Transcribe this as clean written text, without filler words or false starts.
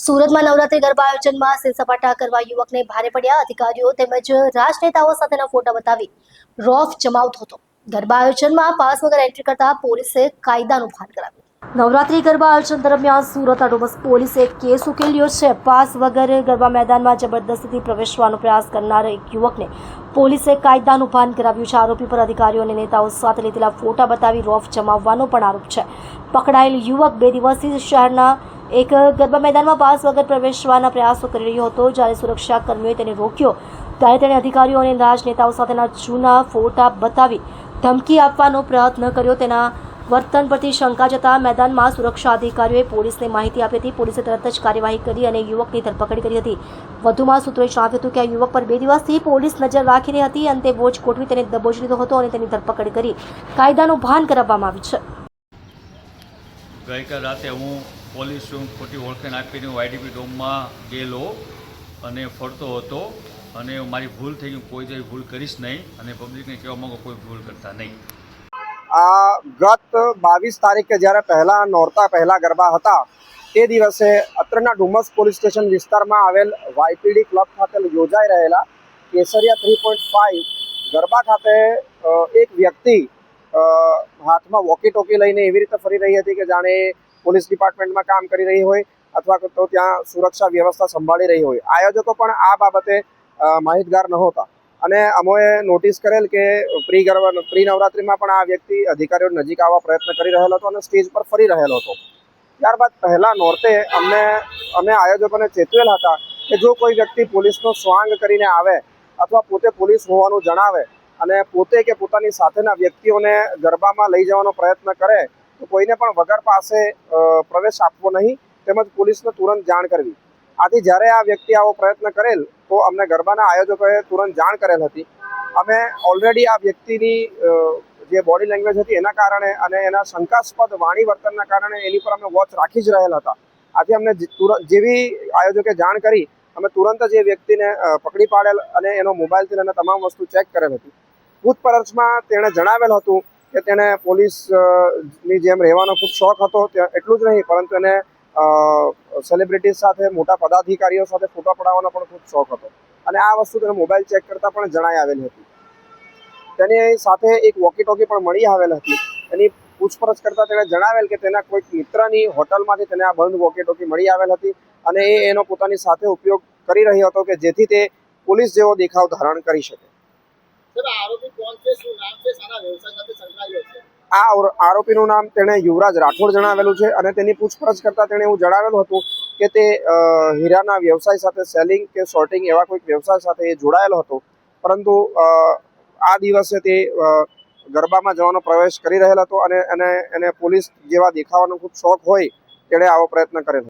સુરતમાં નવરાત્રી ગરબા આયોજનમાં સેલસપાટા કરવા યુવકને ભારે પડ્યા અધિકારીઓ તેમજ રાજનેતાઓ સાથેના ફોટા બતાવી રોફ જમાવતો હતો। ગરબા આયોજનમાં પાસ વગર એન્ટ્રી કરતા પોલીસે કાયદાનું ભાન કરાવ્યું। નવરાત્રી ગરબા આયોજન દરમિયાન સુરત ડુમસ પોલીસે એક કેસ ઉકેલ્યો છે। પાસ વગર ગરબા મેદાનમાં જબરદસ્તીથી પ્રવેશવાનો પ્રયાસ કરનાર એક યુવકને પોલીસે કાયદાનું ભાન કરાવ્યું છે। આરોપી પર અધિકારીઓ અને નેતાઓ સાથે લીધેલા ફોટા બતાવી રોફ જમાવવાનો પણ આરોપ છે। પકડાયેલ યુવક 2 દિવસથી શહેરના એક ગરબા મેદાનમાં પાસ વગર પ્રવેશવાના પ્રયાસો કરી રહ્યો હતો। જ્યારે સુરક્ષા કર્મીઓએ તેને રોક્યો ત્યારે તેણે અધિકારીઓ અને રાજનેતાઓ સાથેના જૂના ફોટા બતાવી ધમકી આપવાનો પ્રયત્ન કર્યો। તેના વર્તન પરથી શંકા જતા મેદાનમાં સુરક્ષા અધિકારીઓએ પોલીસને માહિતી આપી હતી। પોલીસે તરત જ કાર્યવાહી કરી અને યુવકની ધરપકડ કરી હતી। વધુમાં સૂત્રોએ જણાવ્યું હતું કે આ યુવક પર 2 દિવસથી પોલીસ નજર રાખી રહી હતી અને તે બોજ ગોઠવી તેને દબોચી લીધો હતો અને તેની ધરપકડ કરી કાયદાનું ભાન કરાવવામાં આવ્યું છે। ગઈકાલ રાતે હું પોલીસ ખોટી ઓળખાણ આપીને હું આઈડીપી ડોમમાં ગયેલો અને ફરતો હતો અને મારી ભૂલ થઈ ગઈ। કોઈ જેવી ભૂલ કરીશ નહીં અને પબ્લિકને કહેવા માંગો કોઈ ભૂલ કરતા નહીં। ગત 22 તારીખે જ્યારે પહેલા નોરતા પહેલા ગરબા હતા તે દિવસે અત્રના ડુમસ પોલીસ સ્ટેશન વિસ્તારમાં આવેલ વાયપીડી ક્લબ ખાતે યોજાઈ રહેલા કેસરિયા 3.5 ગરબા ખાતે એક વ્યક્તિ હાથમાં વોકી ટોકી લઈને એવી રીતે ફરી રહી હતી કે જાણે પોલીસ ડિપાર્ટમેન્ટમાં કામ કરી રહી હોય અથવા તો ત્યાં સુરક્ષા વ્યવસ્થા સંભાળી રહી હોય। આયોજકો પણ આ બાબતે માહિતગાર નહોતા અને અમોએ નોટિસ કરેલ કે પ્રી નવરાત્રિમાં પણ આ વ્યક્તિ અધિકારીઓ નજીક આવવા પ્રયત્ન કરી રહેલો હતો અને સ્ટેજ પર ફરી રહેલો હતો। ત્યારબાદ પહેલા નોરતે અમે આયોજકોને ચેતવેલ હતા કે જો કોઈ વ્યક્તિ પોલીસનો સ્વાંગ કરીને આવે અથવા પોતે પોલીસ હોવાનું જણાવે અને પોતે કે પોતાની સાથેના વ્યક્તિઓને ગરબામાં લઈ જવાનો પ્રયત્ન કરે તો કોઈને પણ વગર પાસે પ્રવેશ આપવો નહીં તેમજ પોલીસને તુરંત જાણ કરવી। આથી જ્યારે આ વ્યક્તિ આવો પ્રયત્ન કરેલ તો અમને ગરબાના આયોજકોએ તુરંત જાણ કરેલ હતી। અમે ઓલરેડી આ વ્યક્તિની જે બોડી લેંગ્વેજ હતી એના કારણે અને એના શંકાસ્પદ વાણી વર્તનના કારણે એની પર અમે વોચ રાખી જ રહેલા હતા। આથી અમને જેવી આયોજકે જાણ કરી અમે તુરંત જ એ વ્યક્તિને પકડી પાડેલ અને એનો મોબાઈલથી અને તમામ વસ્તુ ચેક કરેલ હતી। પૂછપરછમાં તેણે જણાવેલ હતું કે તેને પોલીસની જેમ રહેવાનો ખૂબ શોખ હતો। એટલું જ નહીં પરંતુ એને સેલિબ્રિટીઝ સાથે મોટા પદાધિકારીઓ સાથે ફોટો પડાવવાનો પણ ખૂબ શોખ હતો અને આ વસ્તુ તેને મોબાઈલ ચેક કરતાં પણ જણાઈ આવેલી હતી। તેની સાથે એક વોકી ટોકી પણ મળી આવેલ હતી। એની પૂછપરછ કરતાં તેણે જણાવેલ કે તેના કોઈક મિત્રની હોટલમાંથી તેને આ બંધ વોકી ટોકી મળી આવેલ હતી અને એનો પોતાની સાથે ઉપયોગ કરી રહ્યો હતો કે જેથી તે પોલીસ જેવો દેખાવ ધારણ કરી શકે। આ આરોપીનું નામ તેણે યુવરાજ રાઠોડ જણાવેલું છે અને તેની પૂછપરછ કરતાં તેણે એવું જણાવેલું હતું કે તે હીરાના વ્યવસાય સાથે સેલિંગ કે શોર્ટિંગ એવા કોઈક વ્યવસાય સાથે એ જોડાયેલો હતો, પરંતુ આ દિવસે તે ગરબામાં જવાનો પ્રવેશ કરી રહેલો હતો અને એને પોલીસ જેવા દેખાવાનો ખૂબ શોખ હોય તેણે આવો પ્રયત્ન કરેલો।